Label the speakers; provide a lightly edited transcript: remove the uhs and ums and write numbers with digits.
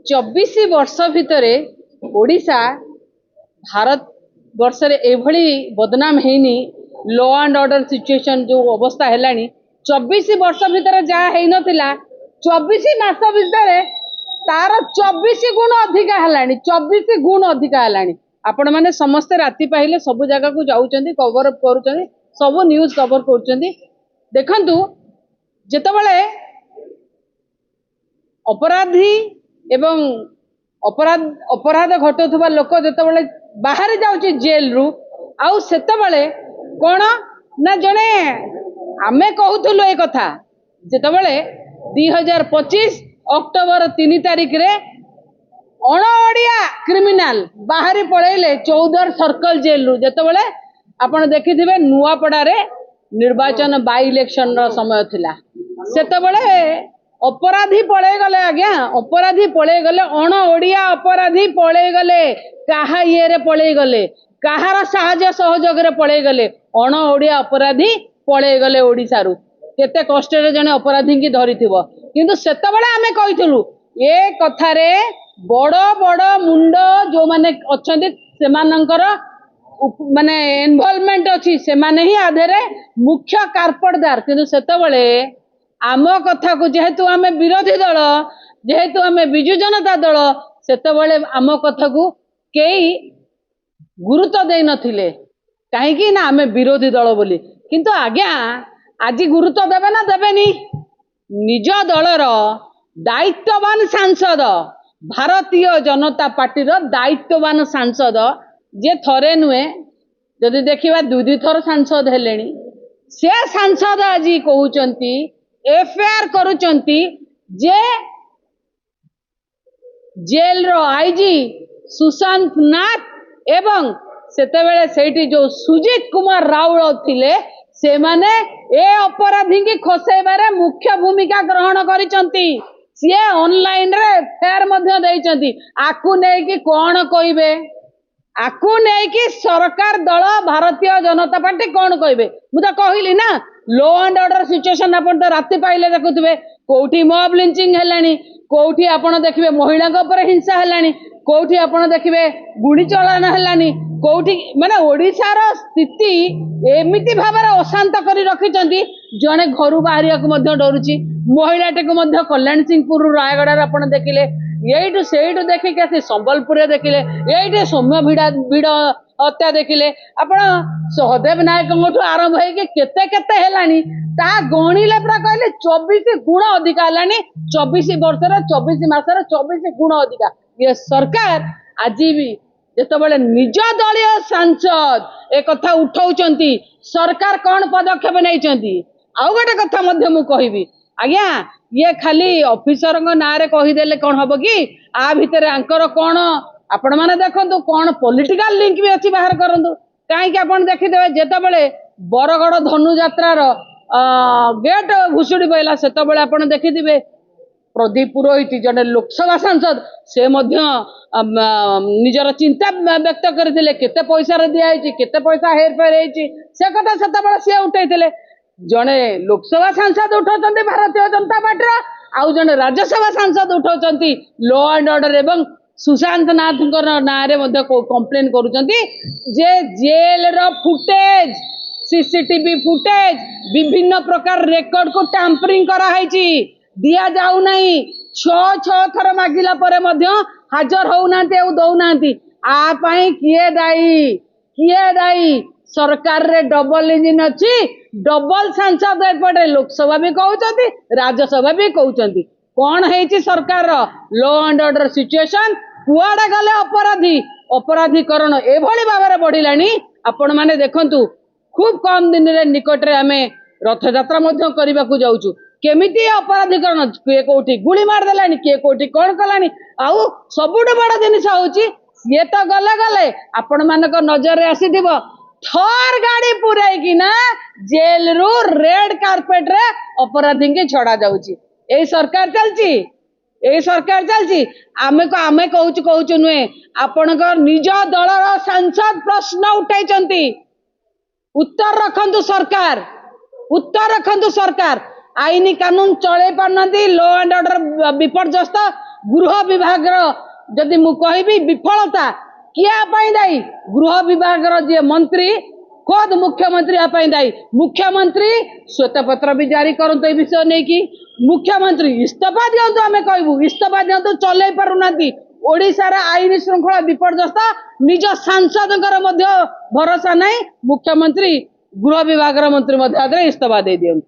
Speaker 1: 24 वर्ष भितर ओडिशा भारत वर्ष एभली बदनाम हैनी लॉ एंड ऑर्डर सिचुएशन जो अवस्था है 24 वर्ष भितर जहाँ है नथिला 24 मास भितर तार 24 गुण अधिका है 24 गुण अधिका है। आपण मैंने समस्ते राति पाइले सब जगह को जाऊँच कवर अप कर सब न्यूज कवर कर देखु जितेबाला अपराधी एवं अपराध घटुवा लोक जितेबाला बाहर जाऊँच जेल रु आउ सेतेबाला कौन ना जड़े आमे कहूलु ए कथा जितेबाला 2025 अक्टोबर 3 तारिख रे अणओडिया क्रिमिनाल बाहरी पड़े चौधर सर्कल जेल रु जितेबाला आपण देखिथिबे नुआपड़ा रे निर्वाचन बाई इलेक्शन रो समय थिला सेतेबाला अपराधी पड़े गले आज्ञा अपराधी पड़े गले अणओडिया अपराधी पड़े गले कहा ये रे पड़े गले कहार साहाय्य सहयोग रे पड़े गले अणओडिया अपराधी पड़े गले ओडिसा रु केते कष्ट रे जने अपराधी की धरिथिबो किंतु सेतेबाला आमे कहितलु ए कथारे बड़ बड़ मुंड जो माने अछंती सेमानंकर माने इन्वॉल्वमेंट अच्छी से माने ही आधेरे मुख्य कारपटदार किंतु सेतेबाला आम कथा को जेहेतु आमे विरोधी दल जेहेतु आमे बिजु जनता दल सेतेबाला आम कथा को केई गुरुत्व दे नथिले कहीं ना आमे विरोधी दल बोली किंतु आज्ञा आज गुरुत्व देवे ना देवेनी निज दलर दायित्ववान सांसद भारतीय जनता पार्टी दायित्ववान सांसद जे थरे नुहे जदि देखा दुई थर सांसद हेले से सांसद आज कहते एफआईआर करुचंती जे जेल रो आईजी सुशांत नाथ एवं सेतेबेले सेठी जो सुजीत कुमार राउल थिले से माने ए अपराधी की खसेबारे मुख्य भूमिका ग्रहण करिसंती सी ऑनलाइन रे फेयर मध्य देइचंती आकु नै कि कोन कहिबे आकु नै कि सरकार दल भारतीय जनता पार्टी कौन कहे मुझे कहली ना लॉ एंड ऑर्डर सिचुएशन अपन तो राति पाइले देखुवे कोठी मॉब लिंचिंग है कोठी आपण देखिए महिला हिंसा है कोठी आपण देखिए गुड़ी चलन है कोठी माने ओडिशार स्थिति एमिति भाव अशांत कर रखिंट जड़े घर बाहर डरुची महिलाटे को कल्याण सिंहपुर रायगढ़ आप देखिले यू से देखिक आसी संबलपुर देखिले ये सौम्य भिड़ हत्या देखिले आपण सहदेव नायक आरंभ है गणिले पूरा कहले 24 गुण अधिका है 24 वर्ष 24 मासर 24 गुण अधिका ये सरकार आज भी जितेबाला निज दलीय सांसद एक कथा उठाउचंती सरकार कौन पदक्षेप नहीं आउ गोटे कथा मु कहबी आज्ञा ये खाली ऑफिसर ना रे कहीदेले कौन हम कि आ भितर आंकर कौन आपण मैंने देखो कौन पॉलिटिकल लिंक भी अच्छी बाहर करूँ कहीं आप देखिदे जितेबाला बरगढ़ धनुजात्रार गेट भुशुड़ी पड़ा से आप देखिथे प्रदीप पुरोहित जड़े लोकसभा सांसद से निजर चिंता व्यक्त करते केते पैसा दिखाई केते पैसा हेरफेर से कथा से सी उठे जड़े लोकसभा सांसद उठाउछन्ती भारतीय जनता पार्टी आउ जड़े राज्यसभा सांसद उठाउछन्ती लॉ एंड ऑर्डर एवं सुशांत नाथ ना कंप्लेन करुछन्ती जे जेल रो फुटेज सीसीटीवी फुटेज विभिन्न प्रकार रेकर्ड को टैंपरिंग करा दिया जाऊ नहीं 6 थर मागिला परे मध्य हाजर होउनांती और दउनांती आ पई किए दाई सरकार रे डबल इंजिन अच्छी डबल सांसद एपटे लोकसभा भी कहते राज्यसभा भी कहते कौन है सरकार लॉ एंड ऑर्डर सिचुएशन कुआड़े गले अपराधी अपराधीकरण एभली भाव बढ़िलानी आपण माने देखंतु खूब कम दिन रे निकट रे आमे रथ यात्रा मध्य करबा को जाउछु केमिति अपराधीकरण किए कोठी गुली मार देलानी किए कोठी कौन कलानी आउ सबुठ बड़ जिनिस होउची ये तो गले गले आपण मानक नजर रे आसीथिबो थर गाड़ी पुराई कि ना जेल रु रेड कार्पेट रे अपराधी के छड़ा जाउची ए सरकार चलची ए सरकार चलची आमे कहूचु नुहे आपणकर निज दलर सांसद प्रश्न उठाइचंती उत्तर रखंतु सरकार आईनी कानून चले पारनांती लॉ एंड ऑर्डर विपर्यस्त गृह विभाग जदि मु कहबी विफलता किया पाई दायी गृह विभाग जे मंत्री खुद मुख्यमंत्री यापाई दायी मुख्यमंत्री श्वेत पत्र भी जारी करते विषय नहीं कि मुख्यमंत्री इस्तीफा दिंतु आम कहबू इस्तीफा दिंतु चल पारुना ओडिशार आईन श्रृंखला विपर्यस्त निज सांसद भरोसा नहीं मुख्यमंत्री गृह विभाग मंत्री इस्तीफा दे दियंतु।